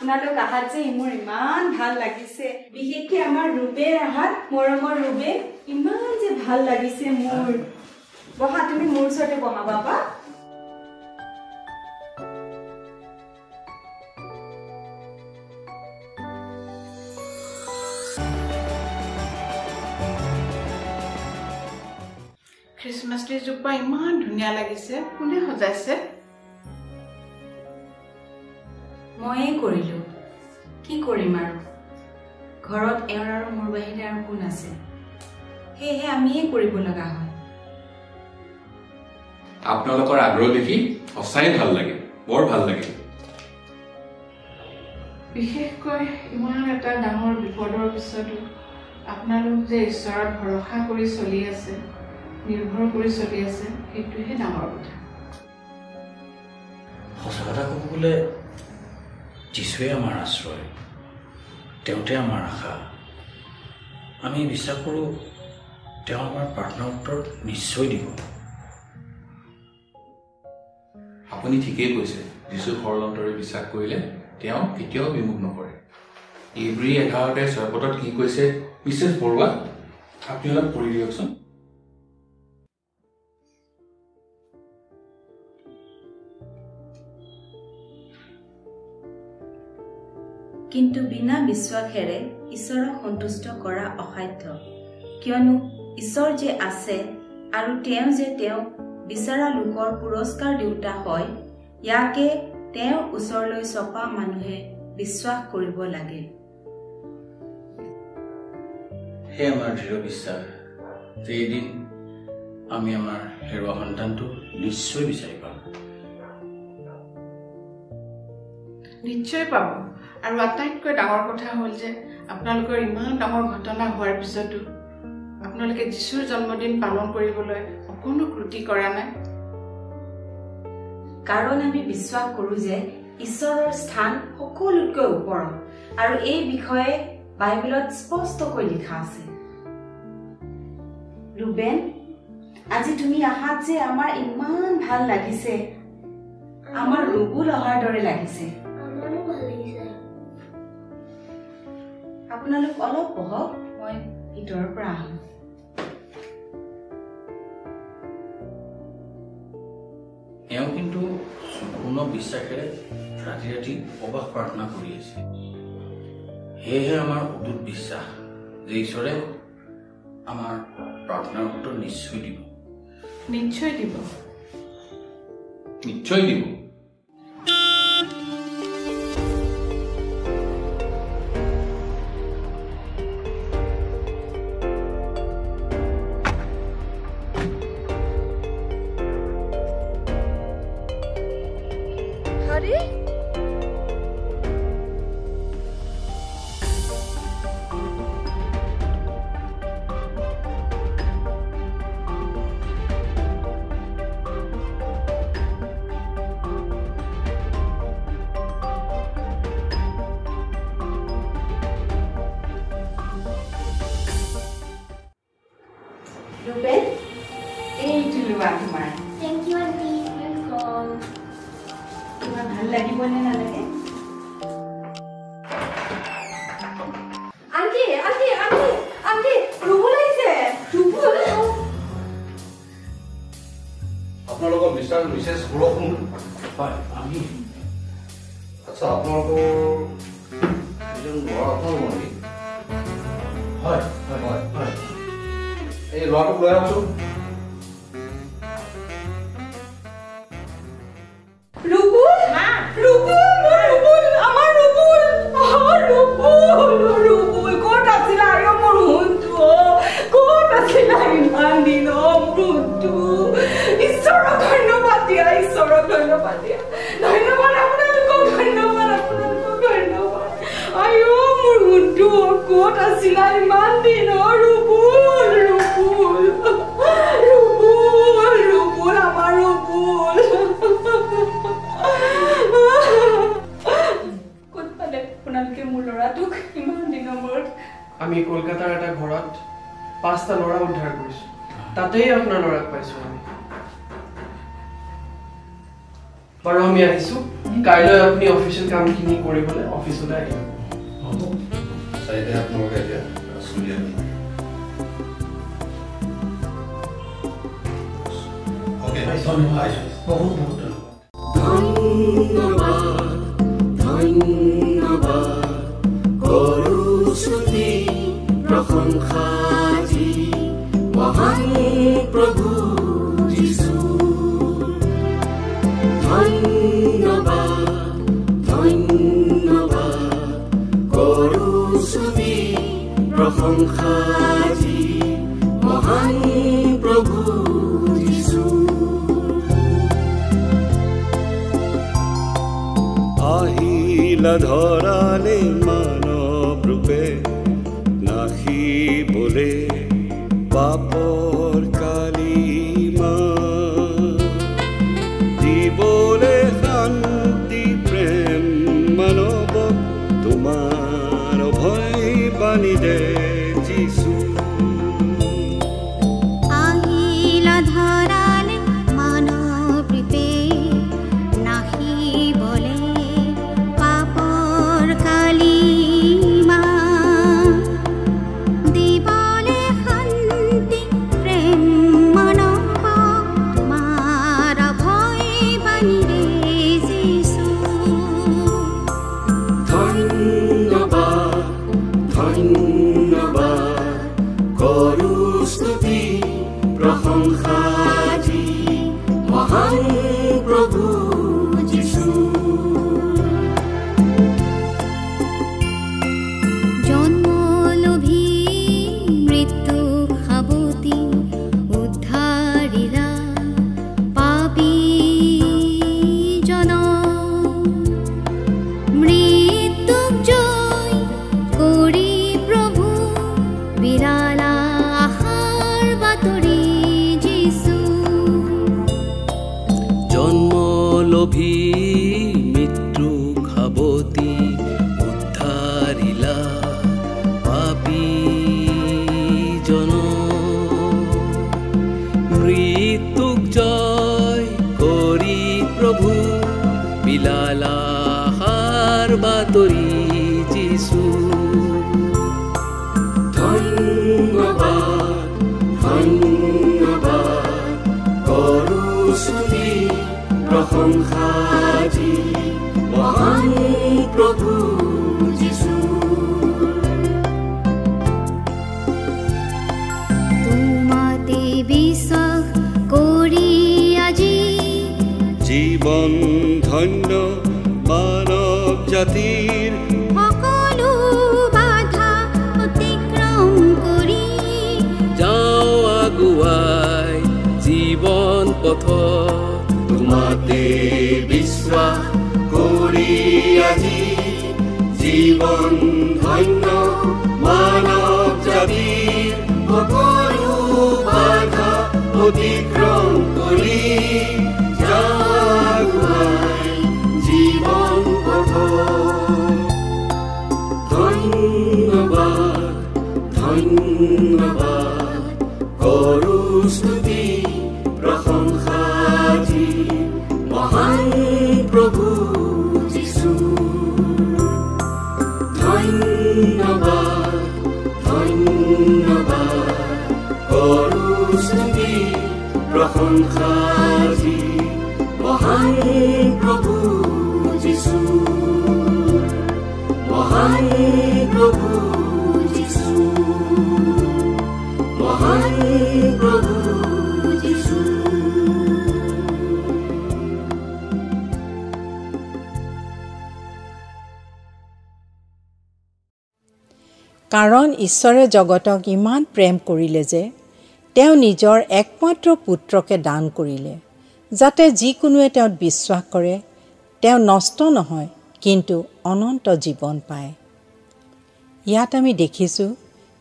আপোনালোক আহাত যে মোৰ ইমান ভাল লাগিছে বিশেষকৈ আমাৰ ৰুবেৰ আহাত মৰমৰ ৰুবে ইমান যে ভাল লাগিছে মোৰ বহা তুমি মোৰ ওচৰতে বহা বাবা Christmas tree জোপা ইমান ধুনীয়া লাগিছে কোনে সজাইছে ময়ে কৰিলো কি কৰিম আৰু ঘৰত এওঁৰ আৰু মোৰ বাহিৰে আৰু কোন আছে হেহে আমিয়ে কৰিব লগা হয় আপোনালোকৰ আগ্ৰহ দেখি সঁচাই ভাল লাগে বৰ ভাল লাগে বিশেষকৈ ইমান এটা ডাঙৰ বিপদৰ পিছতো আপোনালোক যে ঈশ্বৰৰ ভৰসা কৰি চলি আছে নিৰ্ভৰ কৰি চলি আছে সেইটোহে ডাঙৰ কথা সঁচা কথা ক'ব গ'লে যিশুৱে আমাৰ আশ্ৰয় তেওঁতে আমাৰ আশা আমি বিশ্বাস কৰোঁ তেওঁ আমাৰ প্ৰাৰ্থনাৰ উত্তৰ নিশ্চয় দিব আপুনি ঠিকেই কৈছে যীশু সৰল অন্তৰে বিশ্বাস কৰিলে তেওঁ কেতিয়াও বিমুখ নকৰে ইব্ৰী 11:6 পদত কি কৈছে মিছেছ বৰুৱা আপুনি অলপ পঢ়ি দিয়কচোন কিন্তু বিনা বিশ্বাসেৰে ঈশ্বৰক সন্তুষ্ট কৰা অসাধ্য কিয়নো ঈশ্বৰ যে আছে আৰু তেওঁ যে তেওঁ বিচাৰা লোকৰ পুৰস্কাৰ দিওঁতা হয় ইয়াকে তেওঁৰ ওচৰলৈ চপা মানুহে বিশ্বাস কৰিব লাগে হে আমাৰ দৃঢ় বিশ্বাস যে এদিন আমি আমাৰ হেৰুৱা সন্তানটো নিশ্চয় বিচাৰি পাম নিশ্চয় পাব আৰু আটাইতকৈ ডাঙৰ কথা হ'ল যে আপোনালোকৰ ইমান ডাঙৰ ঘটনা হোৱাৰ পিছতো আপোনালোকে যীশুৰ জন্মদিন পালন কৰিবলৈ অকণো ত্ৰুটি কৰা নাই কাৰণ আমি বিশ্বাস কৰোঁ যে ঈশ্বৰৰ স্থান সকলোতকৈ ওপৰত আৰু এই বিষয়ে বাইবেলত স্পষ্টকৈ লিখা আছে ৰুবেন আজি তুমি আহাত যে আমাৰ ইমান ভাল লাগিছে আমাৰ ৰুবুল অহাৰ দৰে লাগিছে আপোনালোক অলপ বহক মই ভিতৰৰ পৰা আহোঁ এওঁ কিন্তু সম্পূৰ্ণ বিশ্বাসেৰে ৰাতি ৰাতি উপবাস প্ৰাৰ্থনা কৰি আছে সেয়েহে আমাৰ অটুট বিশ্বাস যে ঈশ্বৰে আমাৰ প্ৰাৰ্থনাৰ উত্তৰ নিশ্চয় দিব নিশ্চয় দিব নিশ্চয় দিব ৰুবেন এইটো লোৱা তোমাৰ Thank you, Auntie. Welcome. তোমাৰ ভাল লাগিবনে নালাগে aunty aunty aunty aunty Rubul আহিছে ৰুবুল আপোনালোকৰ মিষ্টাৰ মিছেছ বৰষুণ হয় আমি আচ্ছা আপোনালোকৰ এজন ল'ৰা আপোনালোকৰ নেকি হয় হয় হয় হয় এই ল'ৰাটোক লৈ আহকচোন ৰুবুল ৰুবুল ৰুবুল আমাৰ ৰুবুল ৰুবুল ক'ত আছিলা আয়ো মোৰ হুনটো ক'ত আছিলা ইমান দিন মৃত্যু ঈশ্বৰক ধন্যবাদ দিয়া ধন্যবাদ আপোনালোকক ধন্যবাদ আয়ো মোৰ হুনটো ক'ত আছিলা ইমান দিন ৰুবুল আমাৰ ৰুবুল ক'ত পালে আপোনালোকে মোৰ ল'ৰাটোক ইমান দিনৰ মূৰত আমি কলকাতাৰ এটা ঘৰত 5টা ল'ৰা উদ্ধাৰ কৰিছো তাতেই আপোনাৰ ল'ৰাক পাইছো আমি বাৰু আমি আহিছোঁ কাইলৈ আপুনি অফিচিয়েল কামখিনি কৰিবলৈ অফিচলৈ আহিব হ'ব চাইতে আপোনালোকে এতিয়া চলি আহিব অ'কে ধন্যবাদ বহুত বহুত ধন্যবাদ ধন্যবাদ কৰোঁ স্তুতি প্ৰশংসা যি মহান প্ৰভু যীশু ধন্যবাদ ধন্যবাদ কৰোঁ স্তুতি প্ৰশংসা যি মহান প্ৰভু যীশু আহিলা ধৰালে মানৱ ৰূপে নাশিবলে পাপৰ কালিমা দিবলে শান্তি প্ৰেম মানৱক তোমাৰ ভয় বাণী দে যীশু আহিলা ধৰালে মানৱ ৰূপে নাশিবলে পাপৰ কালিমা দিবলে শান্তি প্ৰেম মানৱক তোমাৰ ভয় বাণী দে যীশু ধন্যবাদ ধন্যবাদ কৰোঁ স্তুতি প্ৰশংসা যি মহান প্ৰভু যীশু জন্মলোভী মৃত্যু সাৱটি উদ্ধাৰিলা পাপী জন মৃত্যুক জয় কৰি প্ৰভু বিৰালা আশাৰ বাতৰি যীশু জন্মলোভী মৃত্যু খাবতি উদ্ধাৰিলা পাপী জন মৃত্যুক জয় কৰি প্ৰভু বিলালা আশাৰ বাতৰি যীশু ধন্যবাদ ধন্যবাদ কৰোঁ স্তুতি প্ৰশংসা যি মহান প্ৰভু যীশু তোমাতে বিশ্বাস কৰি আজি জীৱন ধন্য মানৱ জাতিৰ সকলো বাধা অতিক্ৰম কৰি যাওঁ আগুৱাই জীৱন পথ তোমাতে বিশ্বাস কৰি আজি জীৱন ধন্য মানৱ জাতিৰ সকলো বাধা অতিক্ৰম কৰি যাওঁ আগুৱাই জীৱন পথ ধন্যবাদ ধন্যবাদ কৰোঁ স্তুতি প্ৰশংসা যি মহান প্ৰভু যীশু ধন্যবাদ ধন্যবাদ কৰোঁ স্তুতি প্ৰশংসা যি মহান প্ৰভু যীশু মহান প্ৰভু যীশু মহান প্ৰভু যীশু কাৰণ ঈশ্বৰে জগতক ইমান প্ৰেম কৰিলে যে তেওঁ নিজৰ একমাত্ৰ পুত্ৰকে দান কৰিলে যাতে যিকোনোৱে তেওঁত বিশ্বাস কৰে তেওঁ নষ্ট নহয় কিন্তু অনন্ত জীৱন পায় ইয়াত আমি দেখিছোঁ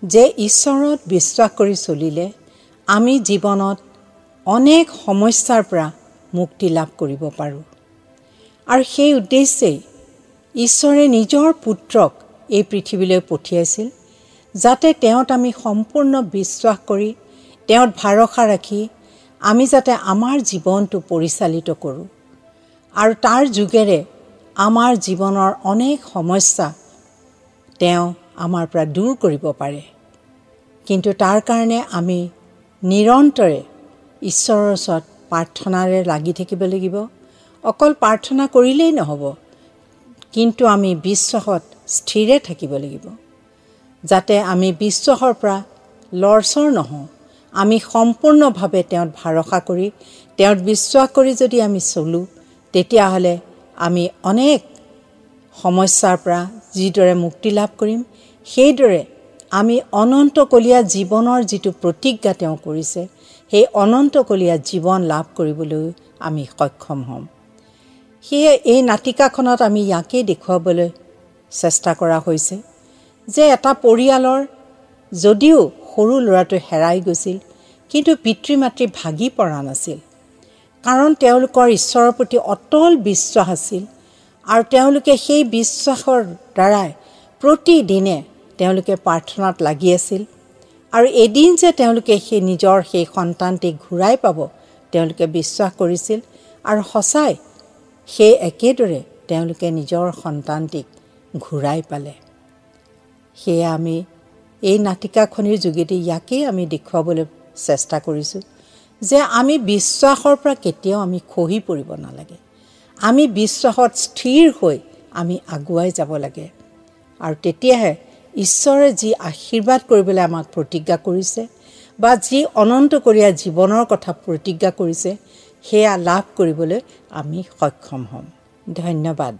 যে ঈশ্বৰত বিশ্বাস কৰি চলিলে আমি জীৱনত অনেক সমস্যাৰ পৰা মুক্তি লাভ কৰিব পাৰোঁ আৰু সেই উদ্দেশ্যেই ঈশ্বৰে নিজৰ পুত্ৰক এই পৃথিৱীলৈ পঠিয়াইছিল যাতে তেওঁত আমি সম্পূৰ্ণ বিশ্বাস কৰি তেওঁত ভৰসা ৰাখি আমি যাতে আমাৰ জীৱনটো পৰিচালিত কৰোঁ আৰু তাৰ যোগেৰে আমাৰ জীৱনৰ অনেক সমস্যা তেওঁ আমাৰ পৰা দূৰ কৰিব পাৰে। কিন্তু তাৰ কাৰণে আমি নিৰন্তৰে ঈশ্বৰৰ ওচৰত প্ৰাৰ্থনাৰে লাগি থাকিব লাগিব। অকল প্ৰাৰ্থনা কৰিলেই নহ'ব, কিন্তু আমি বিশ্বাসত স্থিৰে থাকিব লাগিব, যাতে আমি বিশ্বাসৰ পৰা লৰচৰ নহওঁ। আমি সম্পূৰ্ণভাৱে তেওঁত ভৰসা কৰি তেওঁত বিশ্বাস কৰি যদি আমি চলোঁ, তেতিয়াহ'লে আমি অনেক সমস্যাৰ পৰা যিদৰে মুক্তি লাভ কৰিম, সেইদৰে আমি অনন্তকলীয়া জীৱনৰ যিটো প্ৰতিজ্ঞা তেওঁ কৰিছে, সেই অনন্তকলীয়া জীৱন লাভ কৰিবলৈ আমি সক্ষম হ'ম। সেয়ে এই নাটিকাখনত আমি ইয়াকেই দেখুৱাবলৈ চেষ্টা কৰা হৈছে যে এটা পৰিয়ালৰ যদিও সৰু ল'ৰাটো হেৰাই গৈছিল, কিন্তু পিতৃ মাতৃ ভাগি পৰা নাছিল, কাৰণ তেওঁলোকৰ ঈশ্বৰৰ প্ৰতি অটল বিশ্বাস আছিল আৰু তেওঁলোকে সেই বিশ্বাসৰ দ্বাৰাই প্ৰতিদিনে তেওঁলোকে প্ৰাৰ্থনাত লাগি আছিল। আৰু এদিন যে তেওঁলোকে সেই নিজৰ সেই সন্তানটিক ঘূৰাই পাব তেওঁলোকে বিশ্বাস কৰিছিল, আৰু সঁচাই সেই একেদৰে তেওঁলোকে নিজৰ সন্তানটিক ঘূৰাই পালে। সেয়ে আমি এই নাটিকাখনিৰ যোগেদি ইয়াকেই আমি দেখুৱাবলৈ চেষ্টা কৰিছোঁ যে আমি বিশ্বাসৰ পৰা কেতিয়াও আমি খহি পৰিব নালাগে। আমি বিশ্বাসত স্থিৰ হৈ আমি আগুৱাই যাব লাগে, আৰু তেতিয়াহে ঈশ্বৰে যি আশীৰ্বাদ কৰিবলৈ আমাক প্ৰতিজ্ঞা কৰিছে বা যি অনন্তকলীয়া জীৱনৰ কথা প্ৰতিজ্ঞা কৰিছে, সেয়া লাভ কৰিবলৈ আমি সক্ষম হ'ম। ধন্যবাদ।